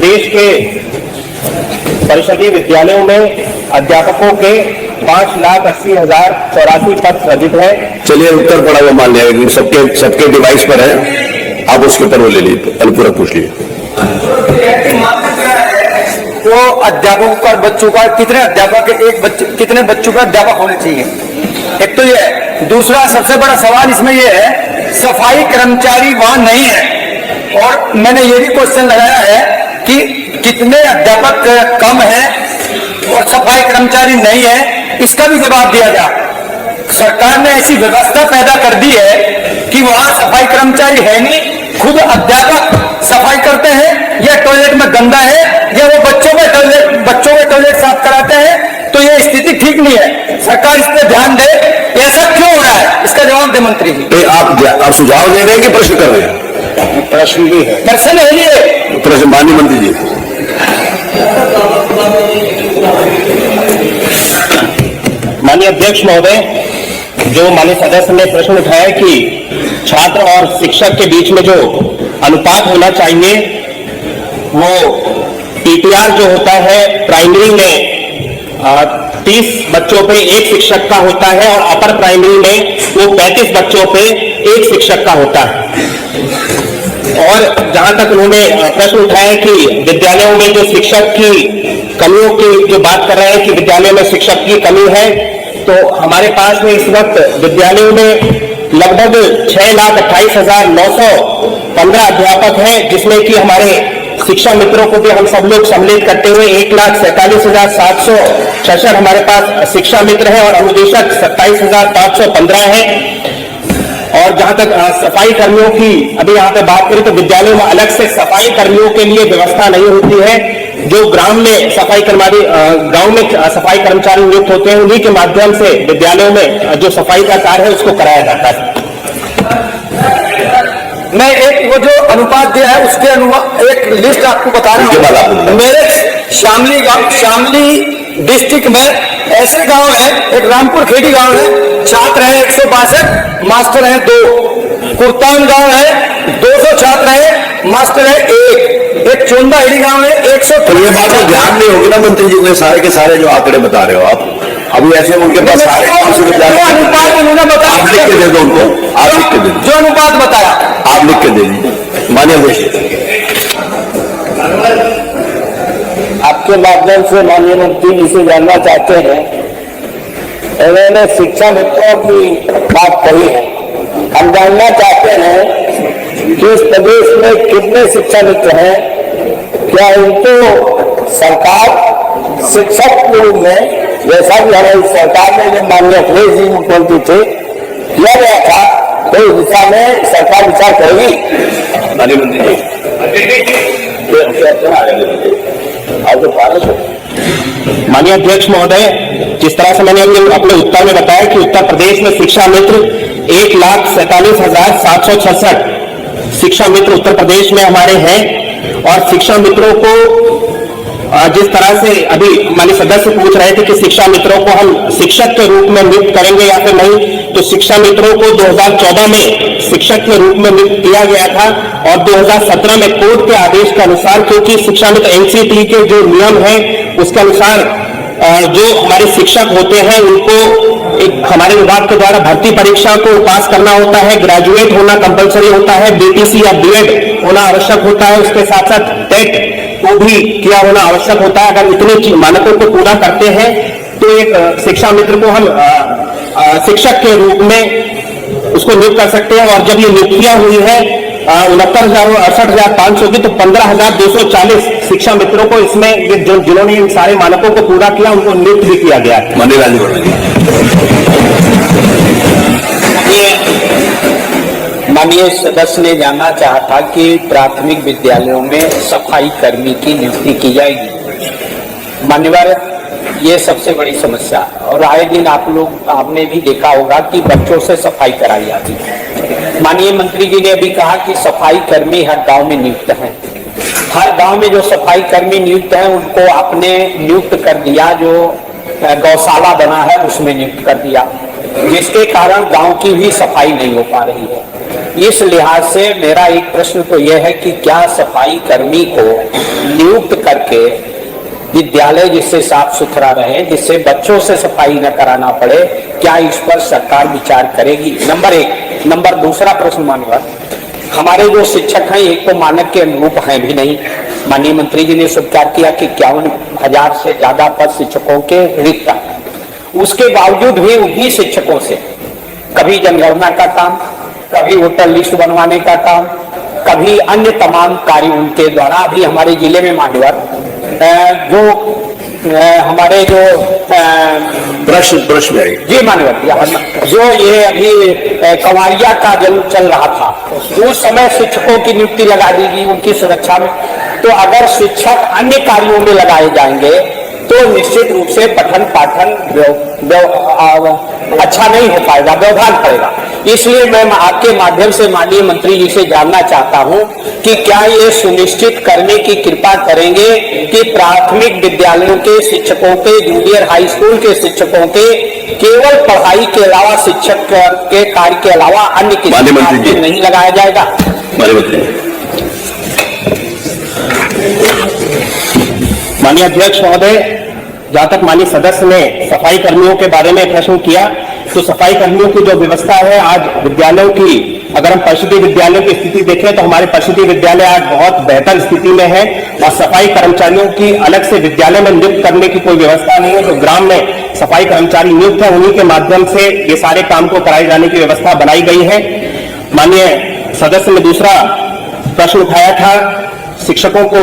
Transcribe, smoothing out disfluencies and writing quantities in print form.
प्रदेश के परिषदीय विद्यालयों में अध्यापकों के 5,80,084 पद सृजित है। चलिए उत्तर पड़ा हुआ मान लिया, सबके डिवाइस पर है, आप उसके ऊपर वो ले लीजिए, अनुपूरक पूछ लीजिए। तो अध्यापकों का बच्चों का कितने बच्चों का अध्यापक होने चाहिए, एक तो ये है। दूसरा सबसे बड़ा सवाल इसमें ये है, सफाई कर्मचारी वहां नहीं है, और मैंने ये भी क्वेश्चन लगाया है कि कितने अध्यापक कम है और सफाई कर्मचारी नहीं है, इसका भी जवाब दिया जाए। सरकार ने ऐसी व्यवस्था पैदा कर दी है कि वहां सफाई कर्मचारी है नहीं, खुद अध्यापक सफाई करते हैं, या टॉयलेट में गंदा है, या वो बच्चों के टॉयलेट साफ कराते हैं। तो ये स्थिति ठीक नहीं है, सरकार इस पर ध्यान दे। ऐसा क्यों हो रहा है, इसका जवाब दे मंत्री जी। आप सुझाव दे रहे हैं कि प्रश्न कर रहे हैं? प्रश्न भी है। प्रश्न है ये प्रश्न, माननीय मंत्री जी। माननीय अध्यक्ष महोदय, जो माननीय सदस्य ने प्रश्न उठाया कि छात्र और शिक्षक के बीच में जो अनुपात होना चाहिए, वो पीटीआर जो होता है प्राइमरी में 30 बच्चों पे एक शिक्षक का होता है, और अपर प्राइमरी में वो 35 बच्चों पे एक शिक्षक का होता है। और जहां तक उन्होंने प्रश्न उठाया कि विद्यालयों में जो शिक्षक की कमियों की जो बात कर रहे हैं कि विद्यालयों में शिक्षक की कमी है, तो हमारे पास में इस वक्त विद्यालयों में लगभग 6,28,915 अध्यापक हैं, जिसमें कि हमारे शिक्षा मित्रों को भी हम सब लोग सम्मिलित करते हुए 1,47,766 हमारे पास शिक्षा मित्र हैं, और अनुदेशक 27,515 हैं। और जहां तक सफाई कर्मियों की अभी यहाँ पे बात करें, तो विद्यालयों में अलग से सफाई कर्मियों के लिए व्यवस्था नहीं होती है। जो गांव में सफाई कर्मचारी नियुक्त होते हैं, उन्हीं के माध्यम से विद्यालयों में जो सफाई का कार्य है उसको कराया जाता है। मैं एक वो जो अनुपात दिया है उसके एक लिस्ट आपको बता रहा हूँ। मेरे शामली डिस्ट्रिक्ट में ऐसे गांव है, एक रामपुर खेड़ी गांव है, छात्र हैं 162, मास्टर हैं 2। कुर्तान गांव है 200 छात्र हैं, मास्टर है 1। एक चोंदा हेड़ी गांव है 100। तो ये बात ध्यान नहीं होगी ना मंत्री जी ने, सारे के सारे जो आंकड़े बता रहे हो आप, अभी ऐसे उनके पास सारे अनुपात उन्होंने बताया, आप लिख के दे दो उनको, आप लिख के दे दो जो अनुपात बताया आप लिख के दे दीजिए। माननीय अध्यक्ष, आपके माध्यम से माननीय मंत्री जी से जानना चाहते हैं, उन्होंने शिक्षा मित्रों की बात कही है, हम जानना चाहते हैं कि इस प्रदेश में कितने शिक्षा मित्र हैं, क्या इनको सरकार शिक्षक के रूप में, जैसा भी हमारी सरकार ने जब माननीय अखिलेश जी मुख्यमंत्री थे किया गया था, तो इस दिशा में सरकार विचार करेगी? माननीय मंत्री जी, माननीय अध्यक्ष महोदय, जिस तरह से मैंने अपने उत्तर में बताया कि उत्तर प्रदेश में शिक्षा मित्र 1,47,766 शिक्षा मित्र उत्तर प्रदेश में हमारे हैं। और शिक्षा मित्रों को जिस तरह से अभी माननीय सदस्य पूछ रहे थे कि शिक्षा मित्रों को हम शिक्षक के रूप में नियुक्त करेंगे या फिर नहीं, तो शिक्षा मित्रों को 2014 में शिक्षक के रूप में नियुक्त किया गया था, और 2017 में कोर्ट के आदेश के अनुसार, क्योंकि शिक्षा मित्र एनसीटी के जो नियम है उसके अनुसार जो हमारे शिक्षक होते हैं उनको एक हमारे विभाग के द्वारा भर्ती परीक्षा को पास करना होता है, ग्रेजुएट होना कंपलसरी होता है, बीटीसी या बीएड होना आवश्यक होता है, उसके साथ साथ टेट को भी किया होना आवश्यक होता है। अगर इतने मानकों को पूरा करते हैं तो एक शिक्षा मित्र को हम शिक्षक के रूप में उसको नियुक्त कर सकते हैं। और जब ये नियुक्तियां हुई है 69,68,500 की, तो 15,240 शिक्षा मित्रों को इसमें जिन्होंने इन सारे मानकों को पूरा किया उनको नियुक्त भी किया गया है। माननीय सदस्य ने जानना चाहा था कि प्राथमिक विद्यालयों में सफाई कर्मी की नियुक्ति की जाएगी। मान्यवर, ये सबसे बड़ी समस्या, और आए दिन आपने भी देखा होगा कि बच्चों से सफाई कराई जाती है। माननीय मंत्री जी ने अभी कहा कि सफाई कर्मी हर गांव में नियुक्त हैं। हर गांव में जो सफाई कर्मी नियुक्त हैं उनको आपने नियुक्त कर दिया, जो गौशाला बना है उसमें नियुक्त कर दिया, जिसके कारण गांव की भी सफाई नहीं हो पा रही है। इस लिहाज से मेरा एक प्रश्न तो यह है कि क्या सफाई कर्मी को नियुक्त करके विद्यालय जिससे साफ सुथरा रहे, जिससे बच्चों से सफाई न कराना पड़े, क्या इस पर सरकार विचार करेगी? नंबर एक। नंबर दूसरा प्रश्न माननीय, हमारे जो शिक्षक हैं एक तो मानक के अनुरूप हैं भी नहीं। माननीय मंत्री जी ने स्वीकार किया कि 51,000 से ज्यादा पद शिक्षकों के रिक्त हैं। उसके बावजूद भी उन्हीं शिक्षकों से कभी जनगणना का काम, कभी वोटर लिस्ट बनवाने का काम, कभी अन्य तमाम कार्य उनके द्वारा अभी हमारे जिले में मान्यवर जो हमारे जो प्रश्न है जी मान्यवर जो ये अभी कंवरिया का जो चल रहा था, उस समय शिक्षकों की नियुक्ति लगा दी गई उनकी सुरक्षा में। तो अगर शिक्षक अन्य कार्यों में लगाए जाएंगे तो निश्चित रूप से पठन पाठन अच्छा नहीं हो पाएगा, व्यवधान पड़ेगा। इसलिए मैं आपके माध्यम से माननीय मंत्री जी से जानना चाहता हूं कि क्या ये सुनिश्चित करने की कृपा करेंगे कि प्राथमिक विद्यालयों के शिक्षकों के, जूनियर हाई स्कूल के शिक्षकों के केवल पढ़ाई के अलावा, शिक्षक के कार्य के अलावा अन्य किसी कार्य में नहीं लगाया जाएगा? माननीय अध्यक्ष महोदय, जहां तक माननीय सदस्य ने सफाई कर्मियों के बारे में प्रश्न किया, तो सफाई कर्मियों की जो व्यवस्था है आज विद्यालयों की, अगर हम परिषदीय विद्यालयों की स्थिति देखें तो हमारे परिषदीय विद्यालय आज बहुत बेहतर स्थिति में है और सफाई कर्मचारियों की अलग से विद्यालय में नियुक्त करने की कोई व्यवस्था नहीं है। तो ग्राम में सफाई कर्मचारी नियुक्त है, उन्हीं के माध्यम से ये सारे काम को कराए जाने की व्यवस्था बनाई गई है। माननीय सदस्य ने दूसरा प्रश्न उठाया था शिक्षकों को